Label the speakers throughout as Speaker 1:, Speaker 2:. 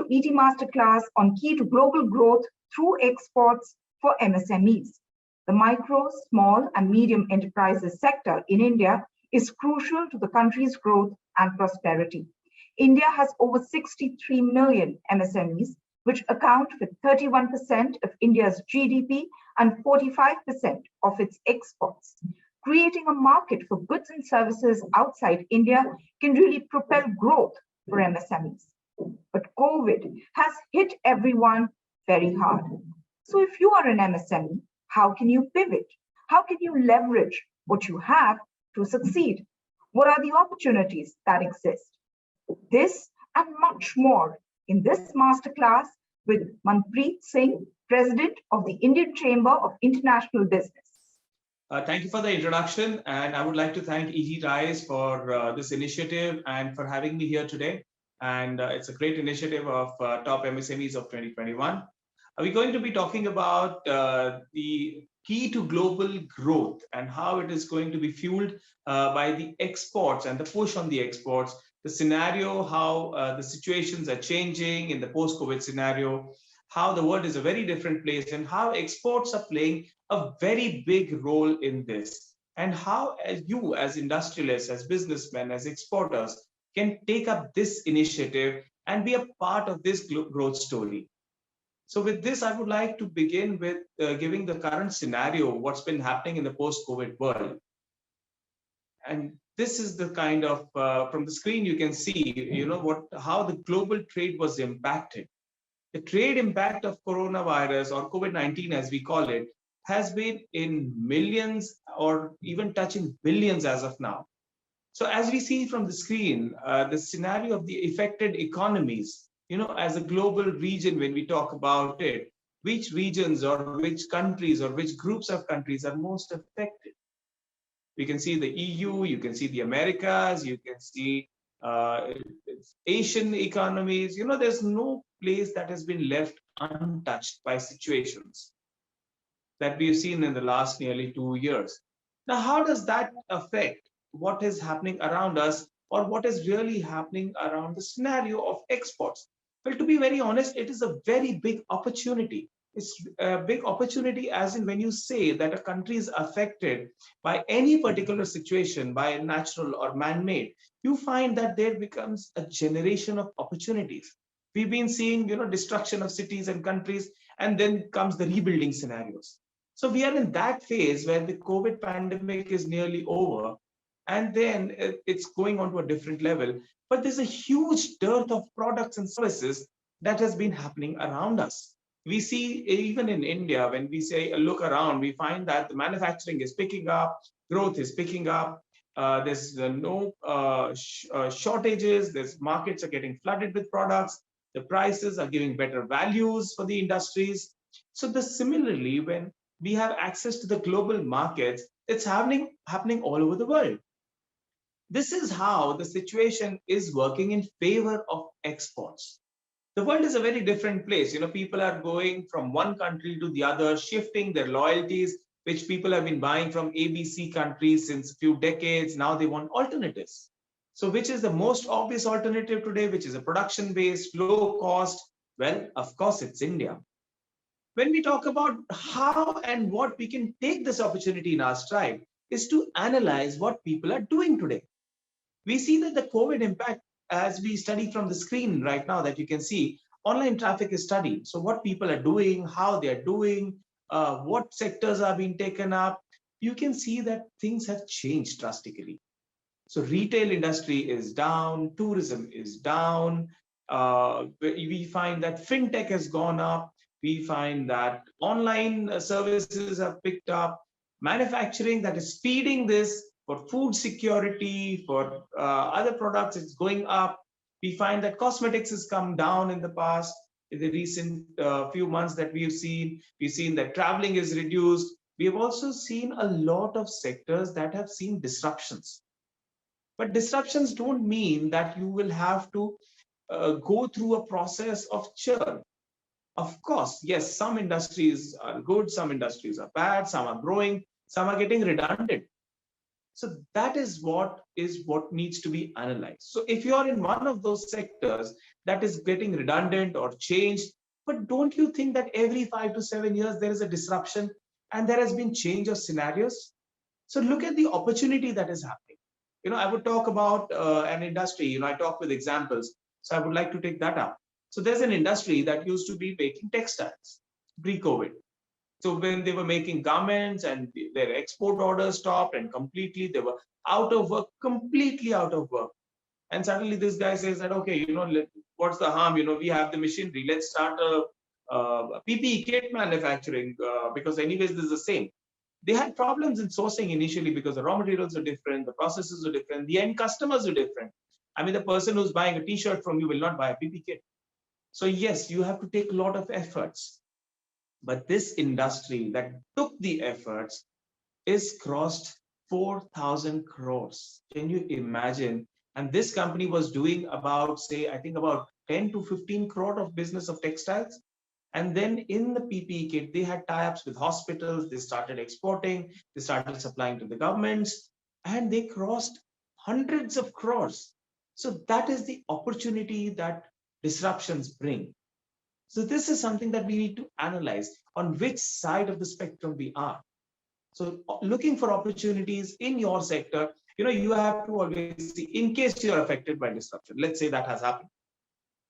Speaker 1: to ET Masterclass on key to global growth through exports for MSMEs. The micro, small and medium enterprises sector in India is crucial to the country's growth and prosperity. India has over 63 million MSMEs, which account for 31% of India's GDP and 45% of its exports. Creating a market for goods and services outside India can really propel growth for MSMEs. But COVID has hit everyone very hard. So if you are an MSME, how can you pivot? How can you leverage what you have to succeed? What are the opportunities that exist? This and much more in this masterclass with Manpreet Singh, President of the Indian Chamber of International Business.
Speaker 2: Thank you for the introduction, and I would like to thank ETRise for this initiative and for having me here today. And it's a great initiative of top MSMEs of 2021. We're going to be talking about the key to global growth and how it is going to be fueled by the exports and the push on the exports, the scenario, how the situations are changing in the post-COVID scenario, how the world is a very different place, and how exports are playing a very big role in this, and how you as industrialists, as businessmen, as exporters can take up this initiative and be a part of this growth story. So with this, I would like to begin with giving the current scenario, what's been happening in the post-COVID world. And this is the kind of, from the screen you can see, how the global trade was impacted. The trade impact of coronavirus, or COVID-19 as we call it, has been in millions or even touching billions as of now. So as we see from the screen, the scenario of the affected economies, as a global region, when we talk about it, which regions or which countries or which groups of countries are most affected? We can see the EU, you can see the Americas, you can see Asian economies. There's no place that has been left untouched by situations that we've seen in the last nearly 2 years. Now, how does that affect what is happening around us, or what is really happening around the scenario of exports? Well, to be very honest, it is a very big opportunity. It's a big opportunity as in when you say that a country is affected by any particular situation, by natural or man-made, you find that there becomes a generation of opportunities. We've been seeing, destruction of cities and countries, and then comes the rebuilding scenarios. So we are in that phase where the COVID pandemic is nearly over, and then it's going on to a different level. But there's a huge dearth of products and services that has been happening around us. We see even in India, when we say a look around, we find that the manufacturing is picking up, growth is picking up. There's no shortages. There's markets are getting flooded with products. The prices are giving better values for the industries. So similarly, when we have access to the global markets, it's happening all over the world. This is how the situation is working in favor of exports. The world is a very different place. People are going from one country to the other, shifting their loyalties, which people have been buying from ABC countries since a few decades. Now they want alternatives. So which is the most obvious alternative today, which is a production-based, low cost? Well, of course, it's India. When we talk about how and what we can take this opportunity in our stride, is to analyze what people are doing today. We see that the COVID impact, as we study from the screen right now that you can see, online traffic is studied. So what people are doing, how they are doing, what sectors are being taken up, you can see that things have changed drastically. So retail industry is down, tourism is down. We find that fintech has gone up. We find that online services have picked up. Manufacturing that is feeding this for food security, for other products, it's going up. We find that cosmetics has come down in the past, in the recent few months that we've seen that traveling is reduced. We have also seen a lot of sectors that have seen disruptions. But disruptions don't mean that you will have to go through a process of churn. Of course, yes, some industries are good, some industries are bad, some are growing, some are getting redundant. So that is what needs to be analyzed. So if you are in one of those sectors that is getting redundant or changed, but don't you think that every 5 to 7 years there is a disruption and there has been change of scenarios? So look at the opportunity that is happening. I would talk about an industry. I talk with examples. So I would like to take that up. So there's an industry that used to be making textiles pre-COVID. So when they were making garments and their export orders stopped and completely they were out of work, completely out of work. And suddenly this guy says that, okay, what's the harm? We have the machinery. Let's start a PPE kit manufacturing because anyways, this is the same. They had problems in sourcing initially because the raw materials are different, the processes are different, the end customers are different. I mean, the person who's buying a t-shirt from you will not buy a PPE kit. So yes, you have to take a lot of efforts. But this industry that took the efforts is crossed 4,000 crores. Can you imagine? And this company was doing about, say, I think about 10 to 15 crore of business of textiles. And then in the PPE kit, they had tie-ups with hospitals. They started exporting. They started supplying to the governments. And they crossed hundreds of crores. So that is the opportunity that disruptions bring. So this is something that we need to analyze on which side of the spectrum we are. So looking for opportunities in your sector, you have to always see, in case you're affected by disruption, let's say that has happened.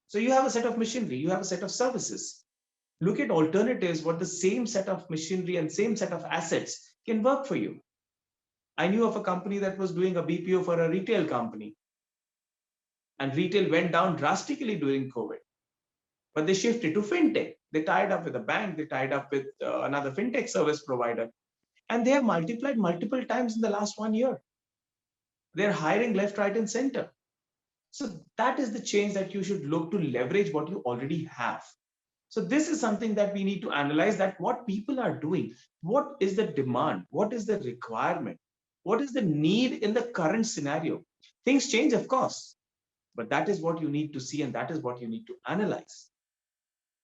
Speaker 2: So you have a set of machinery, you have a set of services. Look at alternatives, what the same set of machinery and same set of assets can work for you. I knew of a company that was doing a BPO for a retail company. And retail went down drastically during COVID. But they shifted to fintech. They tied up with a bank, they tied up with another fintech service provider. And they have multiplied multiple times in the last 1 year. They're hiring left, right, and center. So that is the change that you should look to leverage what you already have. So this is something that we need to analyze, that what people are doing, what is the demand, what is the requirement, what is the need in the current scenario. Things change, of course, but that is what you need to see and that is what you need to analyze.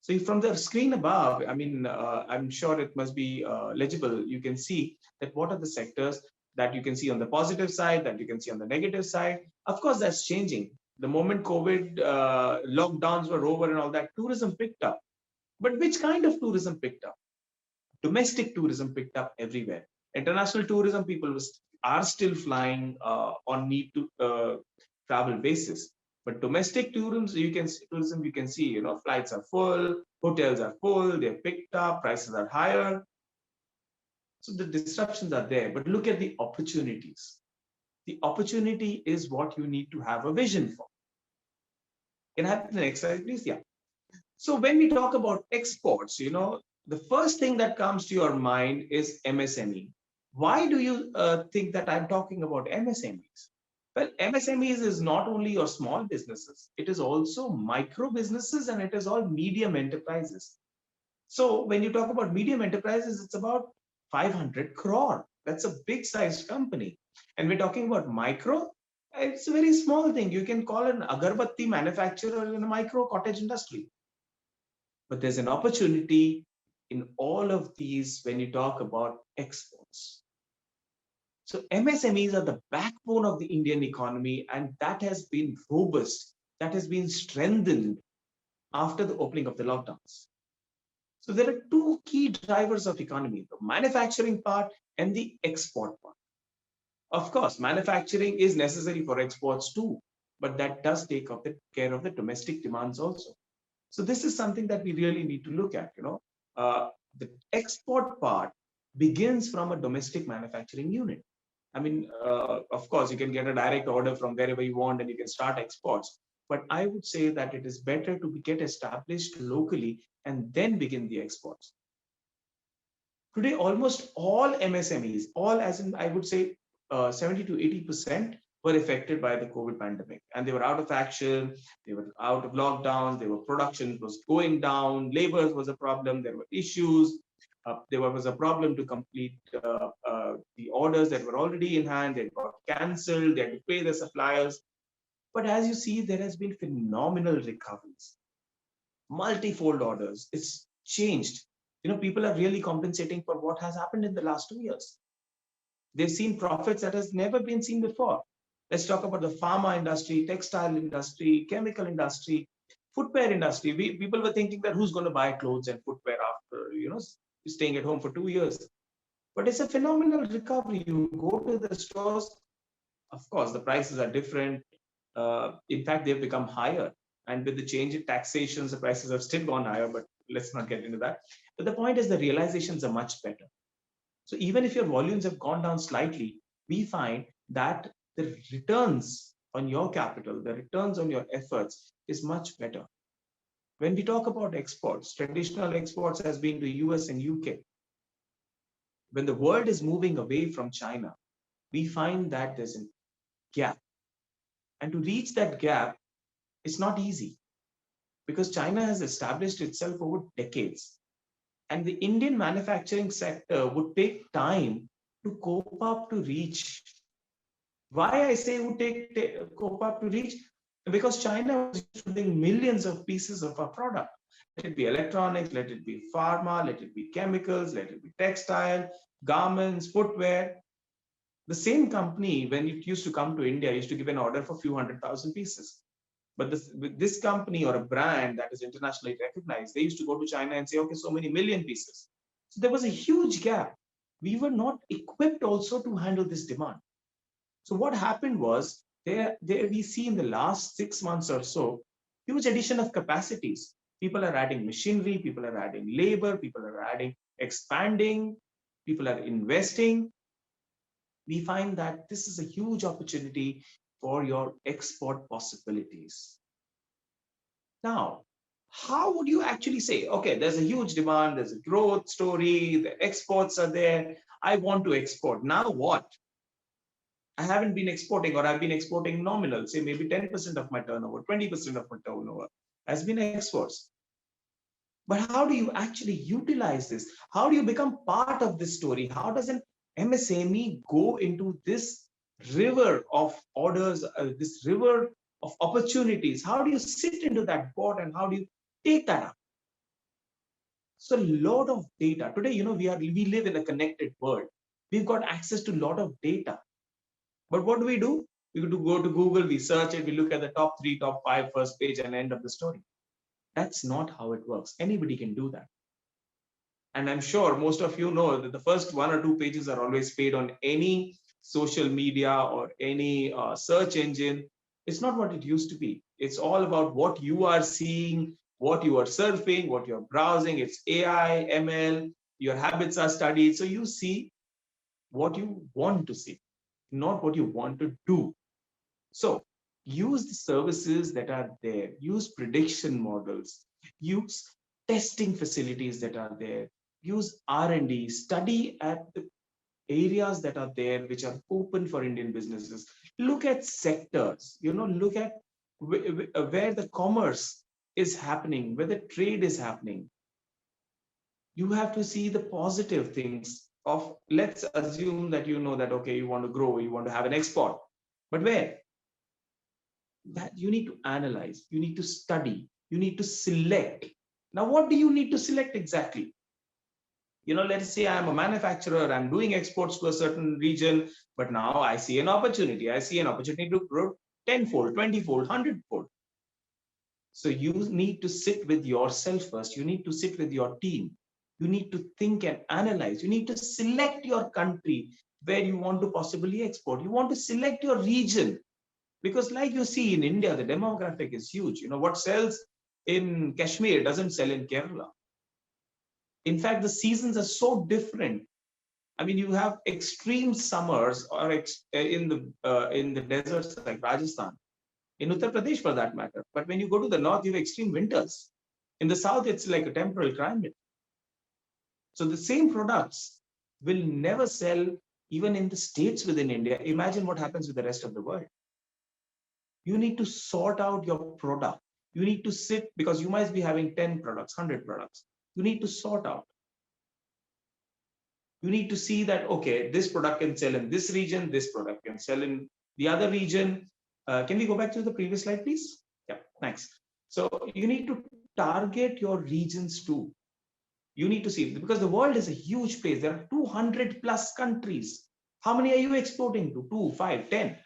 Speaker 2: So from the screen above, I mean, I'm sure it must be legible. You can see that what are the sectors that you can see on the positive side, that you can see on the negative side. Of course, that's changing. The moment COVID lockdowns were over and all that, tourism picked up. But which kind of tourism picked up? Domestic tourism picked up everywhere. International tourism, people are still flying on need to travel basis. But domestic tourism, you can see, flights are full, hotels are full, they're picked up, prices are higher. So the disruptions are there, but look at the opportunities. The opportunity is what you need to have a vision for. Can I have the next slide, please? Yeah. So when we talk about exports, the first thing that comes to your mind is MSME. Why do you think that I'm talking about MSMEs? Well, MSMEs is not only your small businesses, it is also micro businesses and it is all medium enterprises. So when you talk about medium enterprises, it's about 500 crore. That's a big sized company. And we're talking about micro, it's a very small thing. You can call an agarbatti manufacturer in a micro cottage industry. But there's an opportunity in all of these when you talk about exports. So MSMEs are the backbone of the Indian economy, and that has been robust, that has been strengthened after the opening of the lockdowns. So there are two key drivers of economy, the manufacturing part and the export part. Of course, manufacturing is necessary for exports too, but that does take care of the domestic demands also. So this is something that we really need to look at. The export part begins from a domestic manufacturing unit. I mean, of course, you can get a direct order from wherever you want and you can start exports. But I would say that it is better to get established locally and then begin the exports. Today, almost all MSMEs, all as in, I would say 70 to 80% were affected by the COVID pandemic. And they were out of action, they were out of lockdowns, production was going down, labor was a problem, there were issues. There was a problem to complete the orders that were already in hand, they got cancelled, they had to pay the suppliers. But as you see, there has been phenomenal recoveries, multifold orders. It's changed. People are really compensating for what has happened in the last 2 years. They've seen profits that has never been seen before. Let's talk about the pharma industry, textile industry, chemical industry, footwear industry. People were thinking that who's going to buy clothes and footwear after, staying at home for 2 years. But it's a phenomenal recovery. You go to the stores, of course, the prices are different. In fact, they've become higher. And with the change in taxations, the prices have still gone higher, but let's not get into that. But the point is the realizations are much better. So even if your volumes have gone down slightly, we find that the returns on your capital, the returns on your efforts is much better. When we talk about exports, traditional exports has been to US and UK. When the world is moving away from China, we find that there's a gap. And to reach that gap, it's not easy because China has established itself over decades. And the Indian manufacturing sector would take time to cope up to reach. Why I say would cope up to reach? Because China was using millions of pieces of our product. Let it be electronics, let it be pharma, let it be chemicals, let it be textile, garments, footwear. The same company, when it used to come to India, used to give an order for a few 100,000 pieces. But this company or a brand that is internationally recognized, they used to go to China and say, okay, so many million pieces. So there was a huge gap. We were not equipped also to handle this demand. So what happened was, there we see in the last 6 months or so, huge addition of capacities. People are adding machinery, people are adding labor, people are expanding, people are investing. We find that this is a huge opportunity for your export possibilities. Now, how would you actually say, okay, there's a huge demand, there's a growth story, the exports are there, I want to export. Now what? I haven't been exporting, or I've been exporting nominal, say maybe 10% of my turnover, 20% of my turnover has been exports. But how do you actually utilize this? How do you become part of this story? How does an MSME go into this river of orders, this river of opportunities? How do you sit into that boat and how do you take that up? So a lot of data. Today, we live in a connected world. We've got access to a lot of data. But what do? We go to Google, we search it, we look at the top 3, top 5, first page and end of the story. That's not how it works. Anybody can do that. And I'm sure most of you know that the first 1 or 2 pages are always paid on any social media or any search engine. It's not what it used to be. It's all about what you are seeing, what you are surfing, what you're browsing. It's AI, ML, your habits are studied. So you see what you want to see, not what you want to do. So use the services that are there, use prediction models, use testing facilities that are there, use R&D, study at the areas that are there, which are open for Indian businesses. Look at sectors, look at where the commerce is happening, where the trade is happening. You have to see the positive things of, let's assume that that, okay, you want to grow, you want to have an export, but where? That you need to analyze, you need to study, you need to select. Now, what do you need to select exactly? Let's say I'm a manufacturer, I'm doing exports to a certain region, but now I see an opportunity. I see an opportunity to grow 10-fold, 20-fold, 100-fold. So you need to sit with yourself first. You need to sit with your team. You need to think and analyze. You need to select your country where you want to possibly export. You want to select your region. Because like you see in India, the demographic is huge. What sells in Kashmir doesn't sell in Kerala. In fact, the seasons are so different. I mean, you have extreme summers or in the deserts like Rajasthan, in Uttar Pradesh for that matter. But when you go to the north, you have extreme winters. In the south, it's like a temporal climate. So the same products will never sell even in the states within India. Imagine what happens with the rest of the world. You need to sort out your product. You need to sit, because you might be having 10 products, 100 products. You need to sort out. You need to see that, okay, this product can sell in this region, this product can sell in the other region. Can we go back to the previous slide, please? Yeah, thanks. So you need to target your regions too. You need to see, because the world is a huge place. There are 200 plus countries. How many are you exporting to? 2, 5, 10?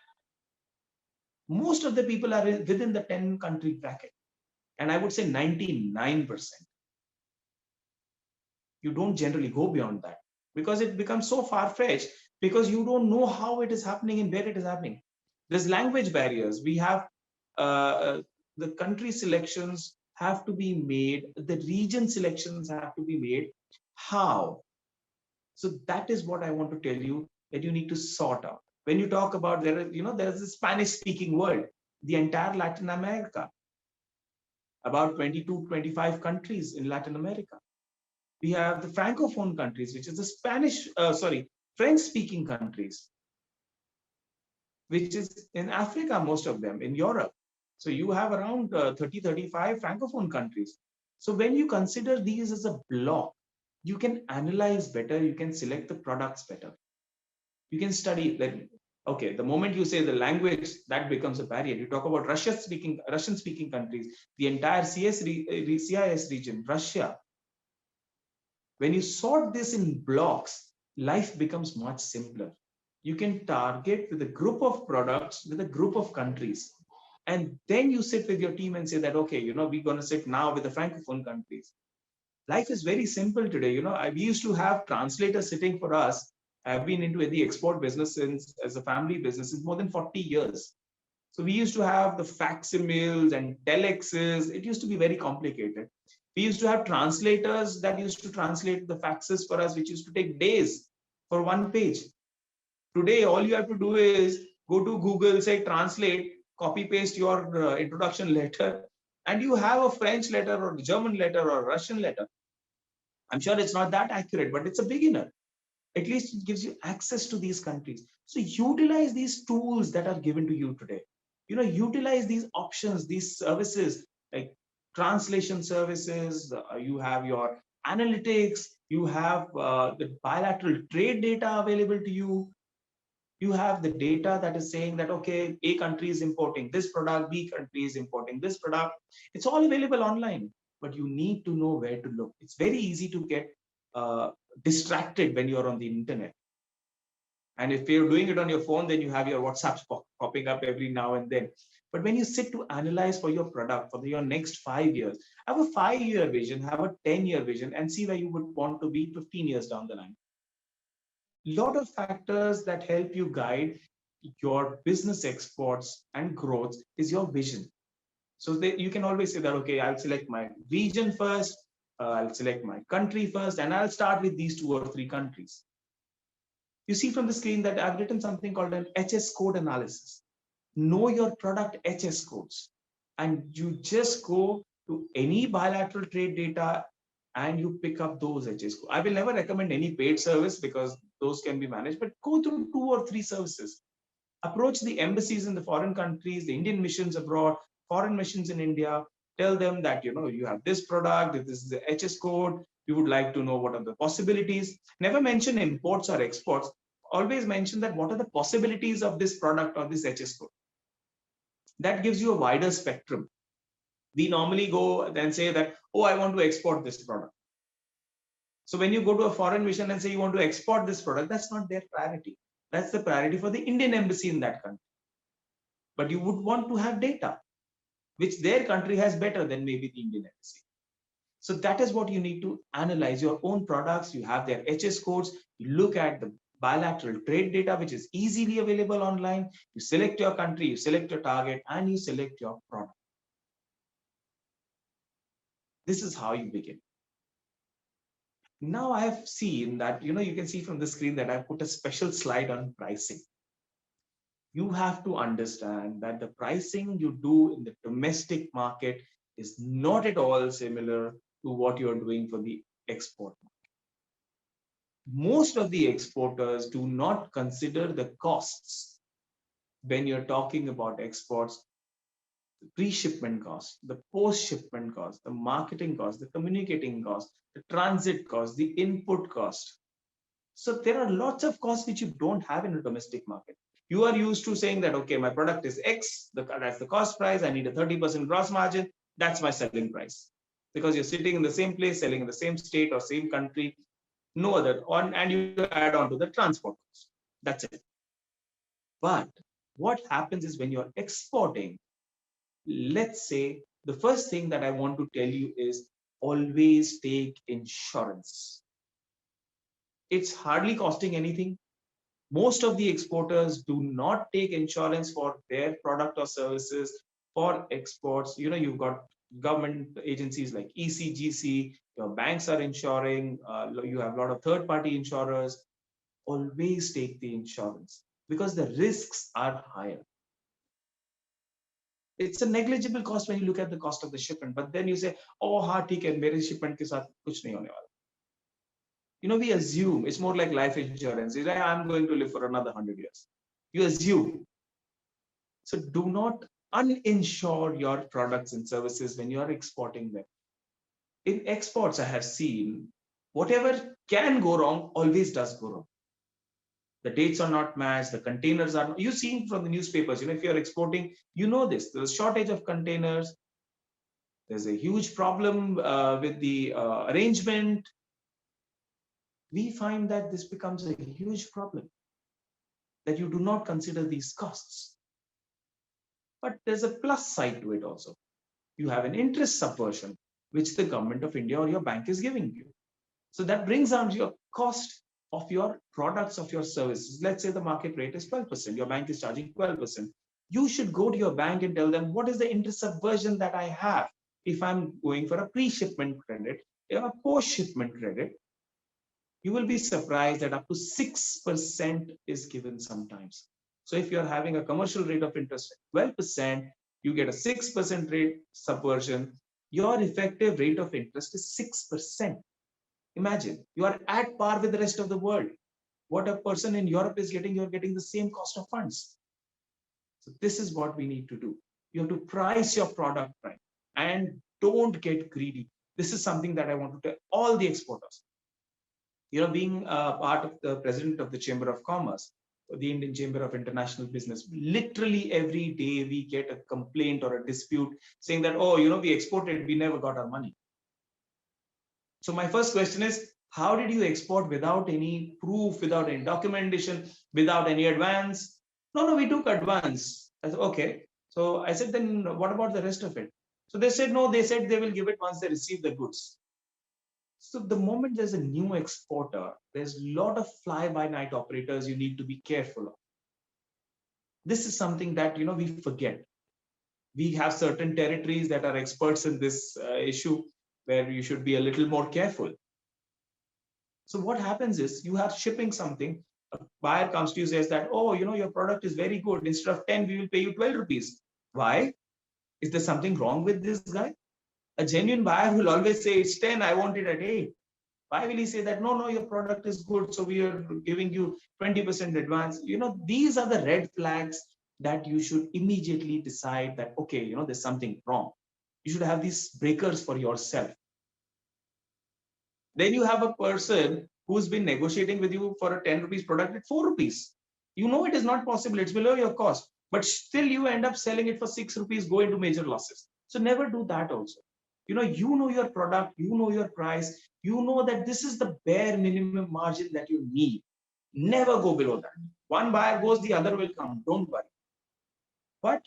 Speaker 2: Most of the people are within the 10 country bracket. And I would say 99%. You don't generally go beyond that because it becomes so far-fetched because you don't know how it is happening and where it is happening. There's language barriers. We have the country selections have to be made. The region selections have to be made. How? So that is what I want to tell you that you need to sort out. When you talk about there's a Spanish-speaking world, the entire Latin America, about 22, 25 countries in Latin America. We have the Francophone countries, which is the French-speaking countries, which is in Africa, most of them, in Europe. So you have around 30, 35 Francophone countries. So when you consider these as a block, you can analyze better, you can select the products better. You can study that. Okay, the moment you say the language, that becomes a barrier. You talk about Russian-speaking countries, the entire CIS region, Russia. When you sort this in blocks, life becomes much simpler. You can target with a group of products, with a group of countries. And then you sit with your team and say that, okay, we're going to sit now with the Francophone countries. Life is very simple today. We used to have translators sitting for us. I've been into the export business as a family business since more than 40 years. So we used to have the facsimiles and telexes. It used to be very complicated. We used to have translators that used to translate the faxes for us, which used to take days for one page. Today, all you have to do is go to Google, say translate, copy paste your introduction letter, and you have a French letter or German letter or Russian letter. I'm sure it's not that accurate, but it's a beginner. At least it gives you access to these countries. So utilize these tools that are given to you today. Utilize these options, these services like translation services. You have your analytics. You have the bilateral trade data available to you. You have the data that is saying that, okay, A country is importing this product, B country is importing this product. It's all available online, but you need to know where to look. It's very easy to get distracted when you're on the internet. And if you're doing it on your phone, then you have your WhatsApps popping up every now and then. But when you sit to analyze for your product for your next 5 years, have a 5-year vision, have a 10-year vision, and see where you would want to be 15 years down the line. Lot of factors that help you guide your business exports and growth is your vision. So you can always say that, okay, I'll select my region first, I'll select my country first, and I'll start with these 2 or 3 countries. You see from the screen that I've written something called an HS code analysis. Know your product HS codes, and you just go to any bilateral trade data and you pick up those HS codes. I will never recommend any paid service because those can be managed, but go through 2 or 3 services. Approach the embassies in the foreign countries, the Indian missions abroad, foreign missions in India. Tell them that, you have this product, if this is the HS code, you would like to know what are the possibilities. Never mention imports or exports. Always mention that what are the possibilities of this product or this HS code. That gives you a wider spectrum. We normally go and say that, oh, I want to export this product. So when you go to a foreign mission and say you want to export this product, that's not their priority. That's the priority for the Indian embassy in that country. But you would want to have data, which their country has better than maybe the Indian embassy. So that is what you need to analyze your own products. You have their HS codes. You look at the bilateral trade data, which is easily available online. You select your country, you select your target, and you select your product. This is how you begin. Now I have seen that, you can see from the screen that I put a special slide on pricing. You have to understand that the pricing you do in the domestic market is not at all similar to what you're doing for the export market. Most of the exporters do not consider the costs when you're talking about exports: the pre-shipment cost, the post-shipment cost, the marketing cost, the communicating cost, the transit cost, the input cost. So there are lots of costs which you don't have in a domestic market. You are used to saying that, okay, my product is X, that's the cost price, I need a 30% gross margin, that's my selling price. Because you're sitting in the same place, selling in the same state or same country, no other, and you add on to the transport cost. That's it. But what happens is when you're exporting, let's say the first thing that I want to tell you is always take insurance. It's hardly costing anything. Most of the exporters do not take insurance for their product or services for exports. You've got government agencies like ECGC, your banks are insuring, you have a lot of third-party insurers. Always take the insurance because the risks are higher. It's a negligible cost when you look at the cost of the shipment, but then you say, oh, हाँ ठीक है, मेरे shipment के साथ कुछ नहीं होने वाला. We assume it's more like life insurance. I'm going to live for another 100 years. You assume. So do not uninsure your products and services when you are exporting them. In exports, I have seen whatever can go wrong always does go wrong. The dates are not matched, the containers are not, you've seen from the newspapers, if you're exporting, this, there's a shortage of containers, there's a huge problem with the arrangement. We find that this becomes a huge problem, that you do not consider these costs. But there's a plus side to it also. You have an interest subversion, which the government of India or your bank is giving you. So that brings down your cost of your products, of your services. Let's say the market rate is 12%, your bank is charging 12%. You should go to your bank and tell them, what is the interest subversion that I have if I'm going for a pre-shipment credit, a post-shipment credit? You will be surprised that up to 6% is given sometimes. So if you're having a commercial rate of interest at 12%, you get a 6% rate subversion. Your effective rate of interest is 6%. Imagine you are at par with the rest of the world. What a person in Europe is getting, you're getting the same cost of funds. So this is what we need to do. You have to price your product right and don't get greedy. This is something that I want to tell all the exporters. Being part of the president of the Chamber of Commerce, the Indian Chamber of International Business, literally every day we get a complaint or a dispute saying that, oh, we exported, we never got our money. So my first question is, how did you export without any proof, without any documentation, without any advance? No, we took advance. I said, okay. So I said, then what about the rest of it? So they said, no, they said they will give it once they receive the goods. So the moment there's a new exporter, there's a lot of fly-by-night operators you need to be careful of. This is something that, we forget. We have certain territories that are experts in this issue where you should be a little more careful. So what happens is you have shipping something, a buyer comes to you, says that, oh, your product is very good. Instead of 10, we will pay you 12 rupees. Why? Is there something wrong with this guy? A genuine buyer will always say it's 10, I want it at 8. Why will he say that, no, your product is good, so we are giving you 20% advance? These are the red flags that you should immediately decide that, okay, there's something wrong. You should have these breakers for yourself. Then you have a person who's been negotiating with you for a 10 rupees product at 4 rupees. It is not possible, it's below your cost, but still you end up selling it for 6 rupees, go into major losses. So never do that also. You know your product, you know your price, you know that this is the bare minimum margin that you need. Never go below that. One buyer goes, the other will come, don't worry. But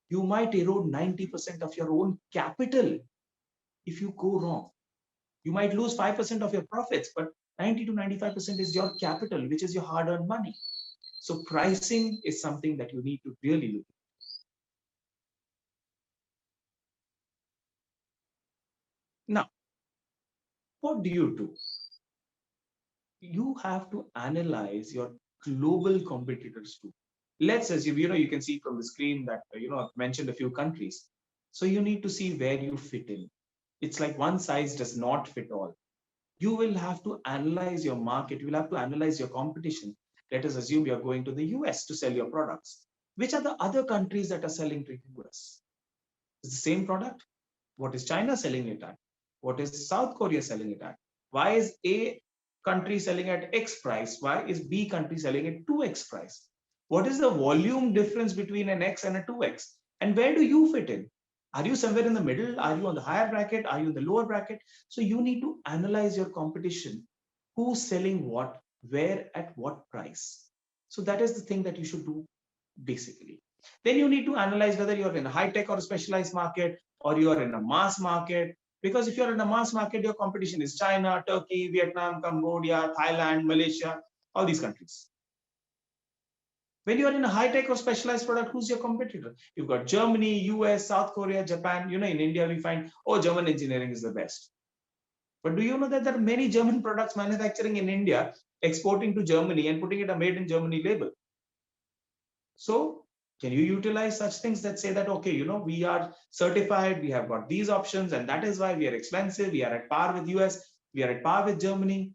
Speaker 2: you might erode 90% of your own capital if you go wrong. You might lose 5% of your profits, but 90 to 95% is your capital, which is your hard-earned money. So pricing is something that you need to really look at. Now, what do? You have to analyze your global competitors too. Let's assume, you can see from the screen that, I've mentioned a few countries. So you need to see where you fit in. It's like one size does not fit all. You will have to analyze your market. You will have to analyze your competition. Let us assume you're going to the US to sell your products. Which are the other countries that are selling to the US? It's the same product. What is China selling it at? What is South Korea selling it at? Why is A country selling at X price? Why is B country selling at 2X price? What is the volume difference between an X and a 2X? And where do you fit in? Are you somewhere in the middle? Are you on the higher bracket? Are you in the lower bracket? So you need to analyze your competition. Who's selling what, where, at what price? So that is the thing that you should do basically. Then you need to analyze whether you're in a high tech or a specialized market, or you are in a mass market. Because if you're in a mass market, your competition is China, Turkey, Vietnam, Cambodia, Thailand, Malaysia, all these countries. When you are in a high tech or specialized product, who's your competitor? You've got Germany, US, South Korea, Japan. In India, we find, oh, German engineering is the best. But do you know that there are many German products manufacturing in India, exporting to Germany and putting it a made in Germany label? So can you utilize such things that say that, okay, we are certified, we have got these options, and that is why we are expensive, we are at par with US, we are at par with Germany.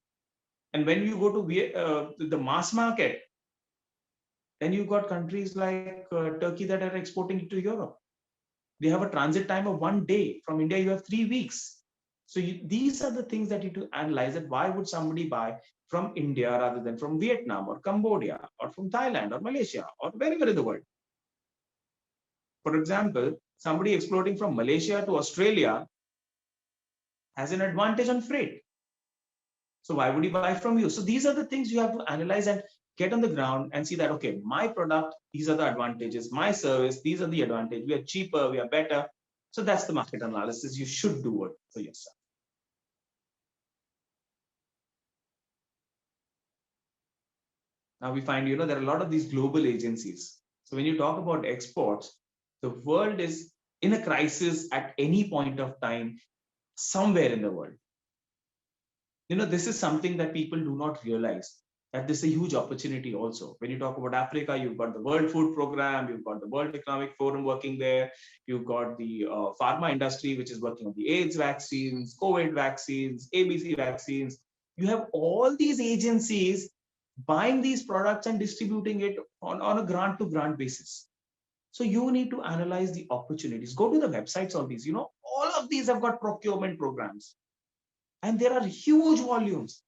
Speaker 2: And when you go to the mass market, then you've got countries like Turkey that are exporting to Europe. They have a transit time of 1 day. From India, you have 3 weeks. So these are the things that you need to analyze, that why would somebody buy from India rather than from Vietnam or Cambodia or from Thailand or Malaysia or wherever in the world. For example, somebody exporting from Malaysia to Australia has an advantage on freight. So why would he buy from you? So these are the things you have to analyze and get on the ground and see that, okay, my product, these are the advantages, my service, these are the advantages. We are cheaper, we are better. So that's the market analysis. You should do it for yourself. Now we find, there are a lot of these global agencies. So when you talk about exports, the world is in a crisis at any point of time, somewhere in the world. This is something that people do not realize, that this is a huge opportunity also. When you talk about Africa, you've got the World Food Program, you've got the World Economic Forum working there, you've got the pharma industry, which is working on the AIDS vaccines, COVID vaccines, ABC vaccines. You have all these agencies buying these products and distributing it on a grant to grant basis. So you need to analyze the opportunities. Go to the websites of these. All of these have got procurement programs. And there are huge volumes.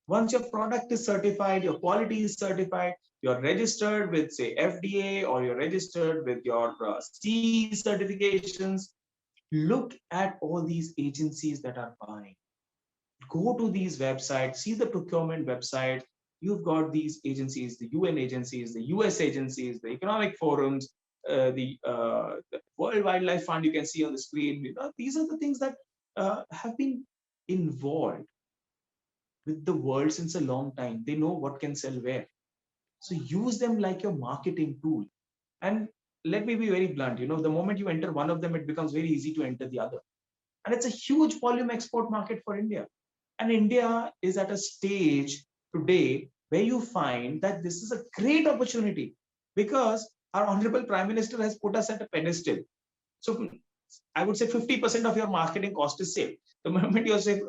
Speaker 2: Once your product is certified, your quality is certified, you're registered with, say, FDA, or you're registered with your CE certifications, look at all these agencies that are buying. Go to these websites, see the procurement website. You've got these agencies, the UN agencies, the US agencies, the economic forums, the World Wildlife Fund, you can see on the screen. These are the things that have been involved with the world since a long time. They know what can sell where. So use them like your marketing tool. And let me be very blunt, the moment you enter one of them, it becomes very easy to enter the other. And it's a huge volume export market for India. And India is at a stage today where you find that this is a great opportunity, because our Honorable Prime Minister has put us at a pedestal. So I would say 50% of your marketing cost is saved. The moment you say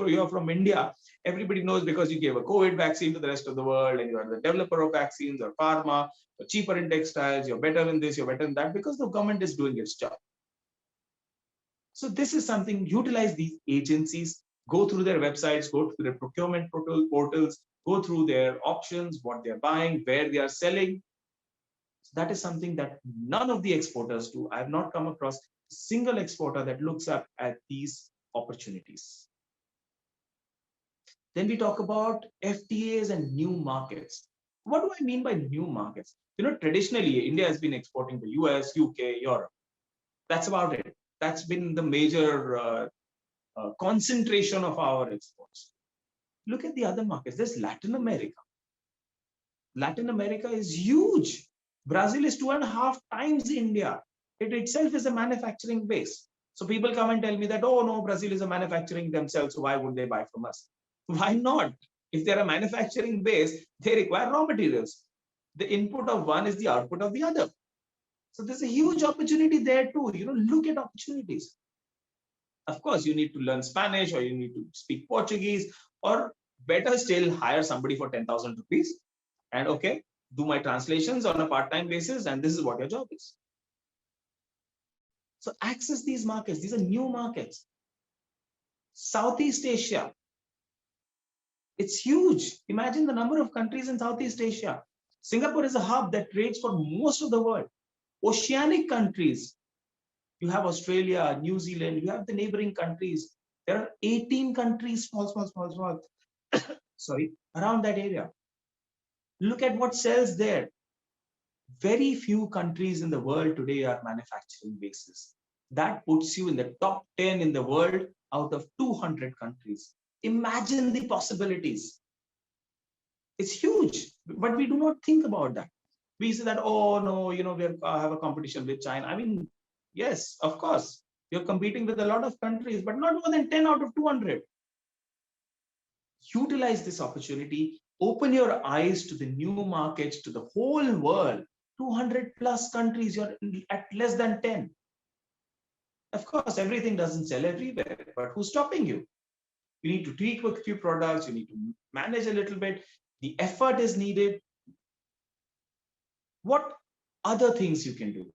Speaker 2: you're from India, everybody knows, because you gave a COVID vaccine to the rest of the world, and you are the developer of vaccines or pharma, you're cheaper in textiles, you're better in this, you're better in that, because the government is doing its job. So this is something, utilize these agencies, go through their websites, go through their procurement portals, go through their options, what they're buying, where they are selling. So that is something that none of the exporters do. I have not come across a single exporter that looks up at these opportunities. Then we talk about FTAs and new markets. What do I mean by new markets? Traditionally, India has been exporting to US, UK, Europe. That's about it. That's been the major concentration of our exports. Look at the other markets. There's Latin America. Latin America is huge. Brazil is 2.5 times India. It itself is a manufacturing base. So people come and tell me that, oh no, Brazil is a manufacturing themselves, so why would they buy from us? Why not? If they're a manufacturing base, they require raw materials. The input of one is the output of the other. So there's a huge opportunity there too. Look at opportunities. Of course, you need to learn Spanish, or you need to speak Portuguese, or better still, hire somebody for 10,000 rupees and, okay, do my translations on a part-time basis, and this is what your job is. So access these markets. These are new markets. Southeast Asia. It's huge. Imagine the number of countries in Southeast Asia. Singapore is a hub that trades for most of the world. Oceanic countries. You have Australia, New Zealand, you have the neighboring countries. There are 18 countries, small, sorry, around that area. Look at what sells there. Very few countries in the world today are manufacturing bases. That puts you in the top 10 in the world out of 200 countries. Imagine the possibilities. It's huge, but we do not think about that. We say that, oh no, we have a competition with China. I mean, yes, of course, you're competing with a lot of countries, but not more than 10 out of 200. Utilize this opportunity, open your eyes to the new markets, to the whole world. 200 plus countries, you're at less than 10. Of course, everything doesn't sell everywhere, but who's stopping you? You need to tweak a few products, you need to manage a little bit. The effort is needed. What other things you can do?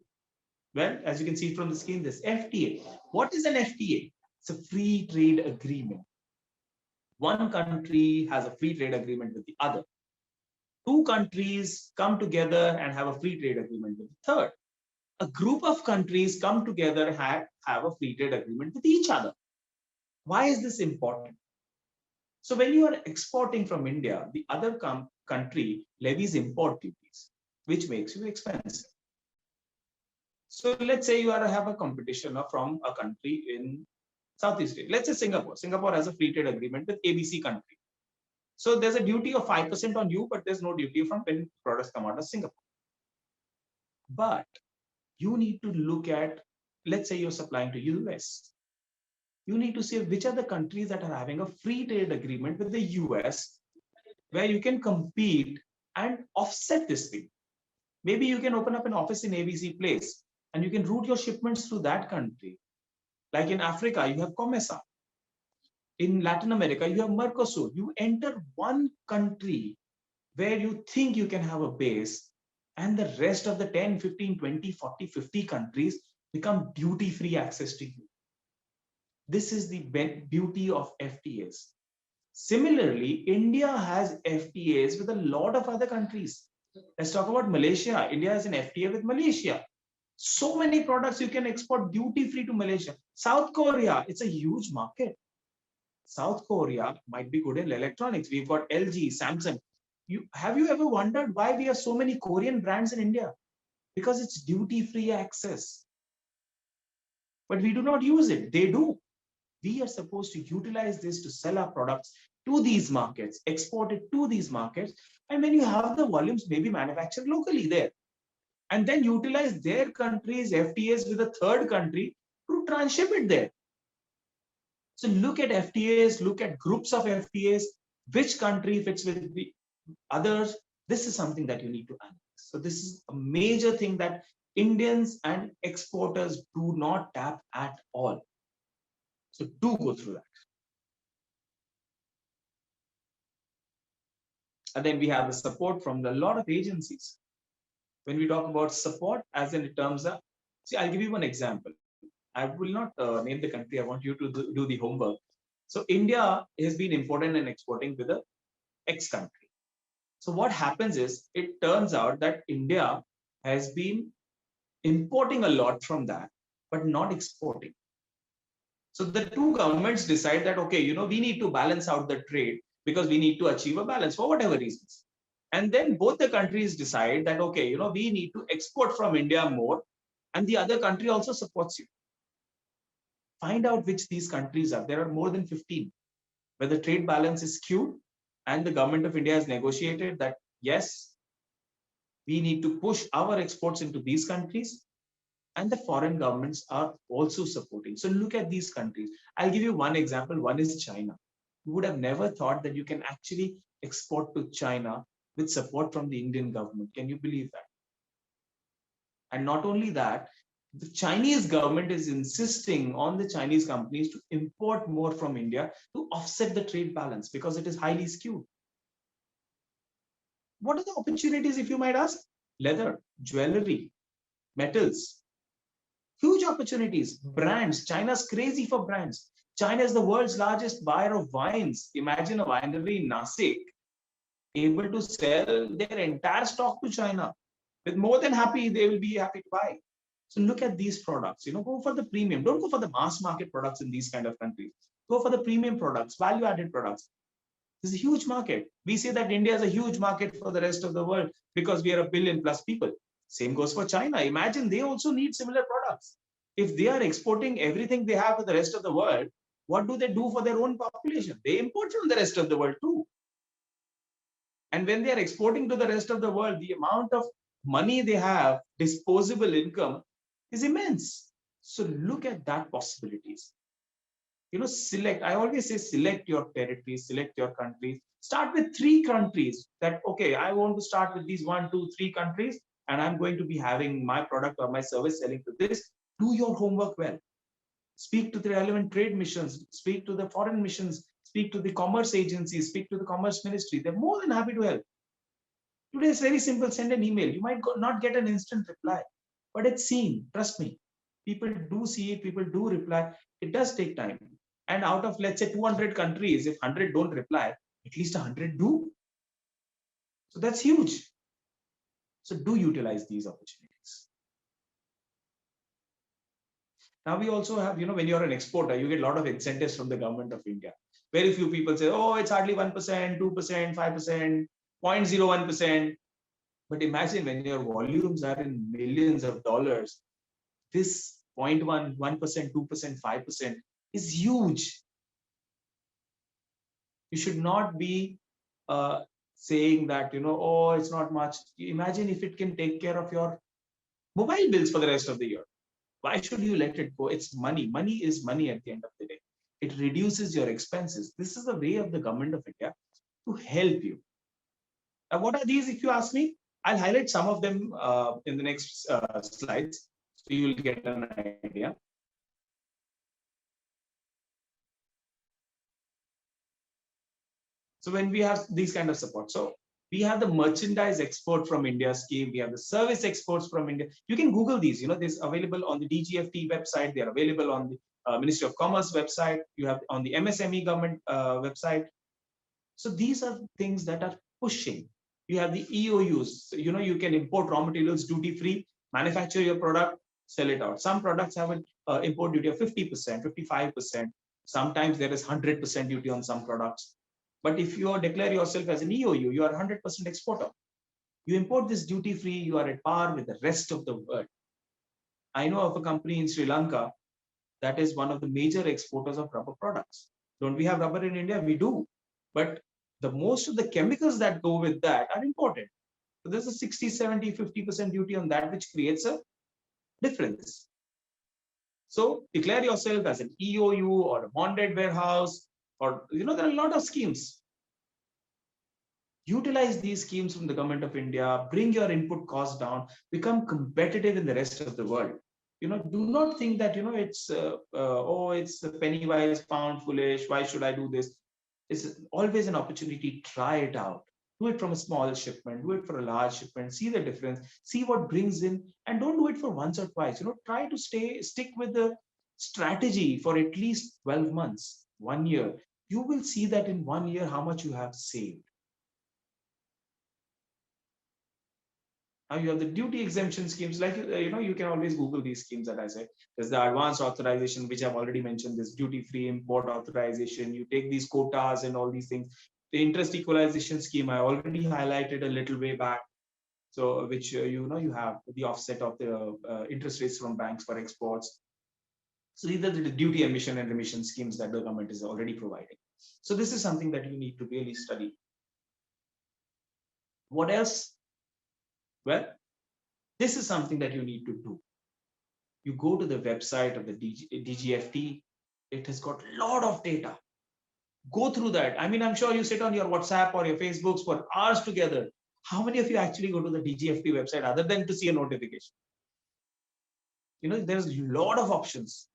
Speaker 2: Well, as you can see from the screen, this FTA. What is an FTA? It's a free trade agreement. One country has a free trade agreement with the other. Two countries come together and have a free trade agreement with the third. A group of countries come together and have a free trade agreement with each other. Why is this important? So when you are exporting from India, the other country levies import duties, which makes you expensive. So let's say you have a competition from a country in Southeast Asia. Let's say Singapore. Singapore has a free trade agreement with ABC country. So there's a duty of 5% on you, but there's no duty from when products come out of Singapore. But you need to look at, let's say you're supplying to US. You need to see which are the countries that are having a free trade agreement with the US, where you can compete and offset this thing. Maybe you can open up an office in ABC place and you can route your shipments through that country. Like in Africa, you have COMESA. In Latin America, you have Mercosur. You enter one country where you think you can have a base, and the rest of the 10, 15, 20, 40, 50 countries become duty-free access to you. This is the beauty of FTAs. Similarly, India has FTAs with a lot of other countries. Let's talk about Malaysia. India has an FTA with Malaysia. So many products you can export duty-free to Malaysia. South Korea, it's a huge market. South Korea might be good in electronics. We've got LG, Samsung. Have you ever wondered why we have so many Korean brands in India? Because it's duty-free access. But we do not use it. They do. We are supposed to utilize this to sell our products to these markets, export it to these markets. And when you have the volumes, maybe manufacture locally there. And then utilize their country's FTAs with a third country to transship it there. So look at FTAs, look at groups of FTAs, which country fits with the others. This is something that you need to analyze. So this is a major thing that Indians and exporters do not tap at all. So do go through that. And then we have the support from a lot of agencies. When we talk about support, as in terms of, see, I'll give you one example. I will not name the country. I want you to do the homework. So India has been importing and exporting with the X country. So what happens is, it turns out that India has been importing a lot from that, but not exporting. So the two governments decide that, okay, we need to balance out the trade because we need to achieve a balance for whatever reasons. And then both the countries decide that, okay, we need to export from India more, and the other country also supports you. Find out which these countries are. There are more than 15 where the trade balance is skewed, and the government of India has negotiated that, yes, we need to push our exports into these countries, and the foreign governments are also supporting. So look at these countries. I'll give you one example. One is China. You would have never thought that you can actually export to China with support from the Indian government. Can you believe that? And not only that, the Chinese government is insisting on the Chinese companies to import more from India to offset the trade balance because it is highly skewed. What are the opportunities, if you might ask? Leather, jewelry, metals. Huge opportunities. Brands. China's crazy for brands. China is the world's largest buyer of wines. Imagine a winery in Nasik able to sell their entire stock to China. With more than happy, they will be happy to buy. So look at these products. Go for the premium. Don't go for the mass market products in these kind of countries. Go for the premium products, value-added products. This is a huge market. We say that India is a huge market for the rest of the world because we are a billion plus people. Same goes for China. Imagine they also need similar products. If they are exporting everything they have to the rest of the world, what do they do for their own population? They import from the rest of the world too. And when they are exporting to the rest of the world, the amount of money they have, disposable income, is immense. So look at that possibilities. Select, I always say, select your territories, select your countries. Start with 3 countries that, okay, I want to start with these 1, 2, 3 countries, and I'm going to be having my product or my service selling to this. Do your homework well. Speak to the relevant trade missions, speak to the foreign missions, speak to the commerce agencies, speak to the commerce ministry. They're more than happy to help. Today is very simple. Send an email. You might not get an instant reply, but it's seen. Trust me. People do see it. People do reply. It does take time. And out of, let's say, 200 countries, if 100 don't reply, at least 100 do. So that's huge. So do utilize these opportunities. Now we also have, when you're an exporter, you get a lot of incentives from the government of India. Very few people say, oh, it's hardly 1%, 2%, 5%, 0.01%. But imagine when your volumes are in millions of dollars, this 0.1%, 2%, 5% is huge. You should not be saying that, oh, it's not much. Imagine if it can take care of your mobile bills for the rest of the year. Why should you let it go? It's money. Money is money at the end of the day. It reduces your expenses. This is the way of the government of India to help you. Now, what are these, if you ask me? I'll highlight some of them in the next slides, so you will get an idea. So when we have these kind of support, so we have the merchandise export from India scheme, we have the service exports from India. You can Google these, this is available on the DGFT website, they're available on the Ministry of Commerce website, you have on the MSME government website. So these are things that are pushing. You have the EOUs, so, you can import raw materials duty-free, manufacture your product, sell it out. Some products have an import duty of 50%, 55%. Sometimes there is 100% duty on some products. But if you declare yourself as an EOU, you are 100% exporter. You import this duty-free, you are at par with the rest of the world. I know of a company in Sri Lanka that is one of the major exporters of rubber products. Don't we have rubber in India? We do. But the most of the chemicals that go with that are imported. So there's a 60, 70, 50% duty on that, which creates a difference. So declare yourself as an EOU or a bonded warehouse, or there are a lot of schemes. Utilize these schemes from the government of India, bring your input costs down, become competitive in the rest of the world. Do not think that, it's, it's a penny wise, pound foolish. Why should I do this? It's always an opportunity. Try it out. Do it from a small shipment, do it for a large shipment, see the difference, see what brings in, and don't do it for once or twice. Try to stick with the strategy for at least 12 months, 1 year. You will see that in 1 year how much you have saved. Now you have the duty exemption schemes, like, you can always Google these schemes that I said. There's the advanced authorization, which I've already mentioned, this duty-free import authorization. You take these quotas and all these things. The interest equalization scheme, I already highlighted a little way back. So which, you have the offset of the interest rates from banks for exports. So these are the duty emission and remission schemes that the government is already providing. So this is something that you need to really study. What else? Well, this is something that you need to do. You go to the website of the DGFT, it has got a lot of data. Go through that. I mean, I'm sure you sit on your WhatsApp or your Facebooks for hours together. How many of you actually go to the DGFT website other than to see a notification? There's a lot of options.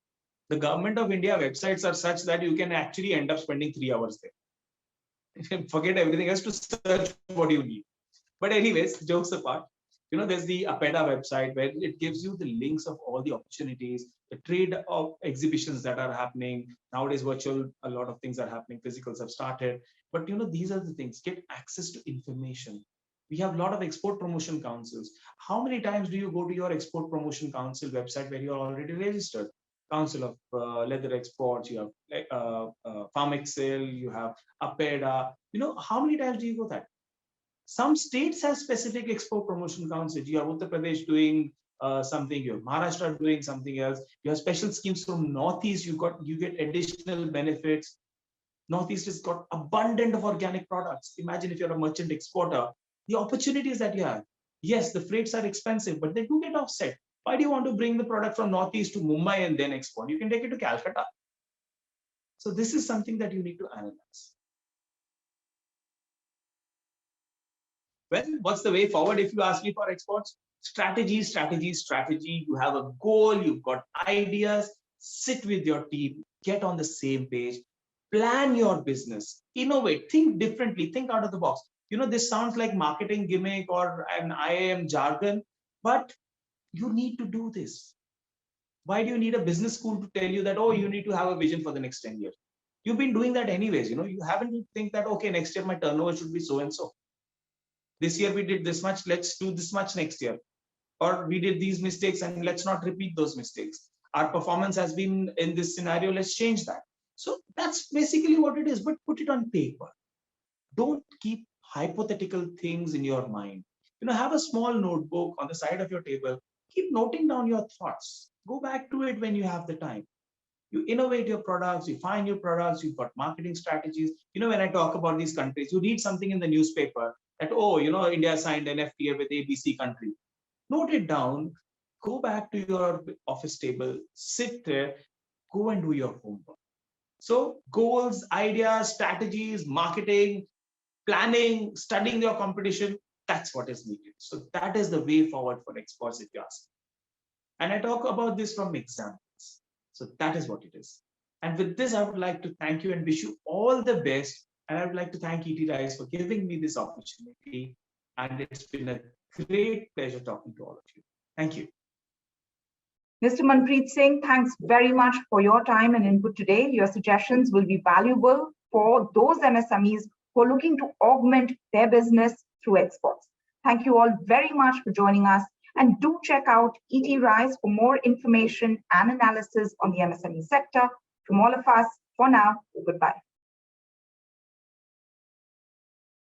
Speaker 2: The government of India websites are such that you can actually end up spending 3 hours there. You can forget everything else to search what you need. But anyways, jokes apart, there's the APEDA website where it gives you the links of all the opportunities, the trade of exhibitions that are happening. Nowadays, virtual, a lot of things are happening. Physicals have started. But, these are the things. Get access to information. We have a lot of export promotion councils. How many times do you go to your export promotion council website where you're already registered? Council of Leather Exports, you have Farm Excel, you have APEDA. You know, how many times do you go that? Some states have specific export promotion councils. You have Uttar Pradesh doing something, you have Maharashtra doing something else. You have special schemes from Northeast. You get additional benefits. Northeast has got abundant of organic products. Imagine if you're a merchant exporter, the opportunities that you have. Yes, the freights are expensive, but they do get offset. Why do you want to bring the product from Northeast to Mumbai and then export? You can take it to Calcutta. So this is something that you need to analyze. Well, what's the way forward if you ask me for exports? Strategy, strategy, strategy. You have a goal, you've got ideas, sit with your team, get on the same page, plan your business, innovate, think differently, think out of the box. You know, this sounds like marketing gimmick or an IIM jargon, but you need to do this. Why do you need a business school to tell you that, oh, you need to have a vision for the next 10 years? You've been doing that anyways. You know, you haven't think that, okay, next year my turnover should be so and so. This year we did this much, let's do this much next year. Or we did these mistakes and let's not repeat those mistakes. Our performance has been in this scenario, let's change that. So that's basically what it is, but put it on paper. Don't keep hypothetical things in your mind. You know, have a small notebook on the side of your table. Keep noting down your thoughts. Go back to it when you have the time. You innovate your products, you find your products, you've got marketing strategies. You know, when I talk about these countries, you read something in the newspaper that, oh, you know, India signed an FTA with ABC country. Note it down, go back to your office table, sit there, go and do your homework. So goals, ideas, strategies, marketing, planning, studying your competition, that's what is needed. So that is the way forward for exports, if you ask. And I talk about this from examples. So that is what it is. And with this, I would like to thank you and wish you all the best. And I would like to thank ETRise for giving me this opportunity. And it's been a great pleasure talking to all of you. Thank you.
Speaker 1: Mr. Manpreet Singh, thanks very much for your time and input today. Your suggestions will be valuable for those MSMEs who are looking to augment their business through exports. Thank you all very much for joining us. And do check out ETRise for more information and analysis on the MSME sector. From all of us, for now, goodbye.